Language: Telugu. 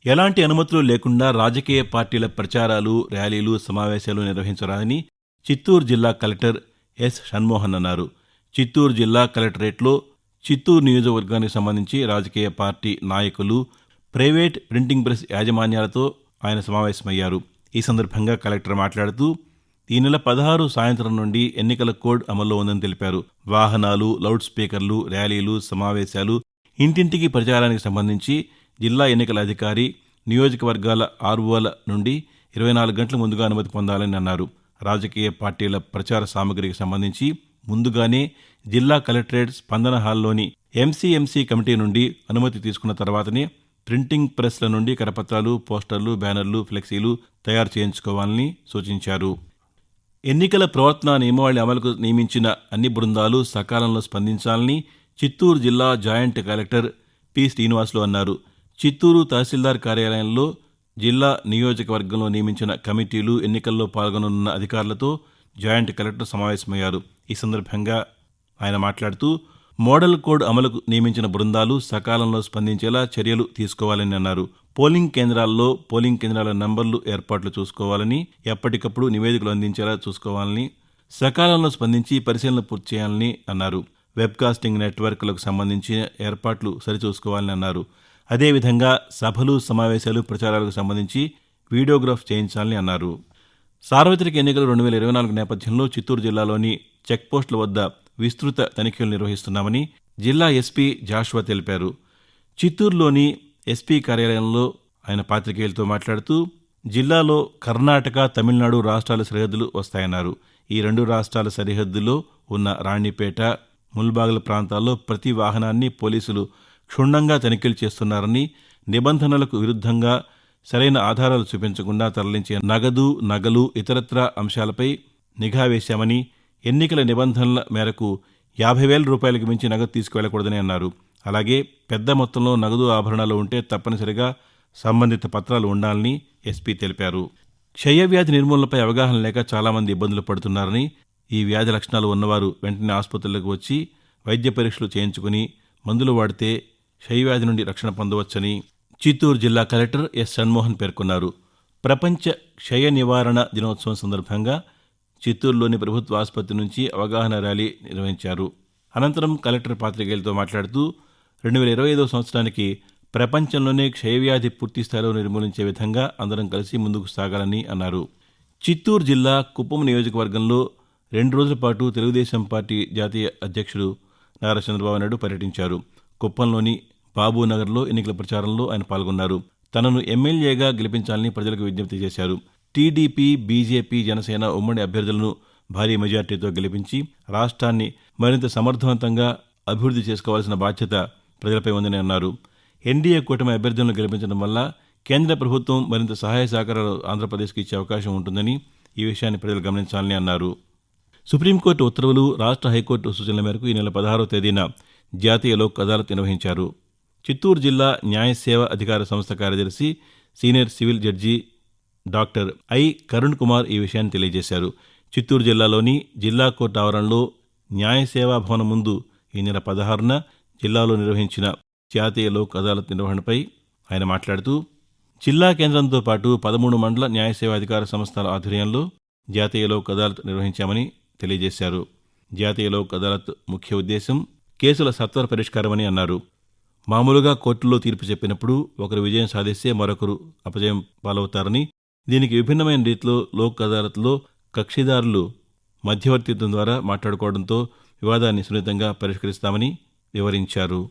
ఎలాంటి అనుమతులు లేకుండా రాజకీయ పార్టీల ప్రచారాలు, ర్యాలీలు, సమావేశాలు నిర్వహించరాదని చిత్తూరు జిల్లా కలెక్టర్ ఎస్. షణ్మోహన్ అన్నారు. చిత్తూరు జిల్లా కలెక్టరేట్లో చిత్తూరు నియోజకవర్గానికి సంబంధించి రాజకీయ పార్టీ నాయకులు, ప్రైవేట్ ప్రింటింగ్ ప్రెస్ యాజమాన్యాలతో ఆయన సమావేశమయ్యారు. ఈ సందర్భంగా కలెక్టర్ మాట్లాడుతూ ఈ నెల 16 సాయంత్రం నుండి ఎన్నికల కోడ్ అమల్లో ఉందని తెలిపారు. వాహనాలు, లౌడ్ స్పీకర్లు, ర్యాలీలు, సమావేశాలు, ఇంటింటికి ప్రచారానికి సంబంధించి జిల్లా ఎన్నికల అధికారి, నియోజకవర్గాల ఆర్ఓల నుండి 24 గంటల ముందుగా అనుమతి పొందాలని అన్నారు. రాజకీయ పార్టీల ప్రచార సామగ్రికి సంబంధించి ముందుగానే జిల్లా కలెక్టరేట్ స్పందన హాల్లోని ఎంసీఎంసీ కమిటీ నుండి అనుమతి తీసుకున్న తర్వాతనే ప్రింటింగ్ ప్రెస్ల నుండి కరపత్రాలు, పోస్టర్లు, బ్యానర్లు, ఫ్లెక్సీలు తయారు చేయించుకోవాలని సూచించారు. ఎన్నికల ప్రవర్తన నియమావళి అమలుకు నియమించిన అన్ని బృందాలు సకాలంలో స్పందించాలని చిత్తూరు జిల్లా జాయింట్ కలెక్టర్ పి. శ్రీనివాసులు అన్నారు. చిత్తూరు తహసీల్దార్ కార్యాలయంలో జిల్లా నియోజకవర్గంలో నియమించిన కమిటీలు, ఎన్నికల్లో పాల్గొననున్న అధికారులతో జాయింట్ కలెక్టర్ సమావేశమయ్యారు. ఈ సందర్భంగా ఆయన మాట్లాడుతూ మోడల్ కోడ్ అమలుకు నియమించిన బృందాలు సకాలంలో స్పందించేలా చర్యలు తీసుకోవాలని అన్నారు. పోలింగ్ కేంద్రాల నంబర్లు ఏర్పాట్లు చూసుకోవాలని, ఎప్పటికప్పుడు నివేదికలు అందించేలా చూసుకోవాలని, సకాలంలో స్పందించి పరిశీలన పూర్తి చేయాలని అన్నారు. వెబ్కాస్టింగ్ నెట్వర్క్లకు సంబంధించిన ఏర్పాట్లు సరిచూసుకోవాలని అన్నారు. అదేవిధంగా సభలు, సమావేశాలు, ప్రచారాలకు సంబంధించి వీడియోగ్రాఫ్ చేయించాలని అన్నారు. సార్వత్రిక ఎన్నికలు 2024 నేపథ్యంలో చిత్తూరు జిల్లాలోని చెక్పోస్టుల వద్ద విస్తృత తనిఖీలు నిర్వహిస్తున్నామని జిల్లా ఎస్పీ జాషువా తెలిపారు. చిత్తూరులోని ఎస్పీ కార్యాలయంలో ఆయన పాత్రికేయులతో మాట్లాడుతూ జిల్లాలో కర్ణాటక, తమిళనాడు రాష్ట్రాల సరిహద్దులు వస్తాయన్నారు. ఈ 2 రాష్ట్రాల సరిహద్దులో ఉన్న రాణిపేట, ముల్బాగల్ ప్రాంతాల్లో ప్రతి వాహనాన్ని పోలీసులు క్షుణ్ణంగా తనిఖీలు చేస్తున్నారని, నిబంధనలకు విరుద్ధంగా సరైన ఆధారాలు చూపించకుండా తరలించే నగలు, ఇతరత్రా అంశాలపై నిఘా వేశామని, ఎన్నికల నిబంధనల మేరకు 50,000 రూపాయలకు మించి నగదు తీసుకువెళ్లకూడదని అన్నారు. అలాగే పెద్ద మొత్తంలో నగదు, ఆభరణాలు ఉంటే తప్పనిసరిగా సంబంధిత పత్రాలు ఉండాలని ఎస్పీ తెలిపారు. క్షయవ్యాధి నిర్మూలనపై అవగాహన లేక చాలామంది ఇబ్బందులు పడుతున్నారని, ఈ వ్యాధి లక్షణాలు ఉన్నవారు వెంటనే ఆసుపత్రులకు వచ్చి వైద్య పరీక్షలు చేయించుకుని మందులు వాడితే క్షయవ్యాధి నుండి రక్షణ పొందవచ్చని చిత్తూరు జిల్లా కలెక్టర్ ఎస్. షణ్మోహన్ పేర్కొన్నారు. ప్రపంచ క్షయ నివారణ దినోత్సవం సందర్భంగా చిత్తూరులోని ప్రభుత్వ ఆసుపత్రి నుంచి అవగాహన ర్యాలీ నిర్వహించారు. అనంతరం కలెక్టర్ పాత్రికేయులతో మాట్లాడుతూ 2025 సంవత్సరానికి ప్రపంచంలోనే క్షయవ్యాధి పూర్తిస్థాయిలో నిర్మూలించే విధంగా అందరం కలిసి ముందుకు సాగాలని అన్నారు. చిత్తూరు జిల్లా కుప్పం నియోజకవర్గంలో 2 రోజుల పాటు తెలుగుదేశం పార్టీ జాతీయ అధ్యక్షుడు నారా చంద్రబాబు నాయుడు పర్యటించారు. కుప్పంలోని బాబూనగర్లో ఎన్నికల ప్రచారంలో ఆయన పాల్గొన్నారు. తనను ఎమ్మెల్యేగా గెలిపించాలని ప్రజలకు విజ్ఞప్తి చేశారు. టీడీపీ, బీజేపీ, జనసేన ఉమ్మడి అభ్యర్థులను భారీ మెజార్టీతో గెలిపించి రాష్ట్రాన్ని మరింత సమర్థవంతంగా అభివృద్ధి చేసుకోవాల్సిన బాధ్యత ప్రజలపై ఉందని అన్నారు. ఎన్డీఏ కూటమి అభ్యర్థులను గెలిపించడం వల్ల కేంద్ర ప్రభుత్వం మరింత సహాయ సహకారాలు ఆంధ్రప్రదేశ్కు ఇచ్చే అవకాశం ఉంటుందని, ఈ విషయాన్ని ప్రజలు గమనించాలని అన్నారు. సుప్రీంకోర్టు ఉత్తర్వులు, రాష్ట్ర హైకోర్టు సూచనల మేరకు ఈ నెల 16వ తేదీన జాతీయ లోక్ అదాలత్ నిర్వహించారు. చిత్తూరు జిల్లా న్యాయ సేవ అధికార సంస్థ కార్యదర్శి, senior civil judge doctor I. Karun Kumar ఈ విషయాన్ని తెలియజేశారు. చిత్తూరు జిల్లాలోని జిల్లా కోర్టు ఆవరణలో న్యాయ సేవా భవనం ముందు ఈ నెల 16న జిల్లాలో నిర్వహించిన జాతీయ లోక్ అదాలత్ నిర్వహణపై ఆయన మాట్లాడుతూ జిల్లా కేంద్రంతో పాటు 13 మండల న్యాయ సేవా అధికార సంస్థల ఆధ్వర్యంలో జాతీయ లోక్ అదాలత్ నిర్వహించామని తెలియజేశారు. జాతీయ లోక్ అదాలత్ ముఖ్య ఉద్దేశం కేసుల సత్వర పరిష్కారమని అన్నారు. మామూలుగా కోర్టులో తీర్పు చెప్పినప్పుడు ఒకరు విజయం సాధిస్తే మరొకరు అపజయం పాలవుతారని, దీనికి విభిన్నమైన రీతిలో లోక్ అదాలత్లో కక్షిదారులు మధ్యవర్తిత్వం ద్వారా మాట్లాడుకోవడంతో వివాదాన్ని సున్నితంగా పరిష్కరిస్తామని వివరించారు.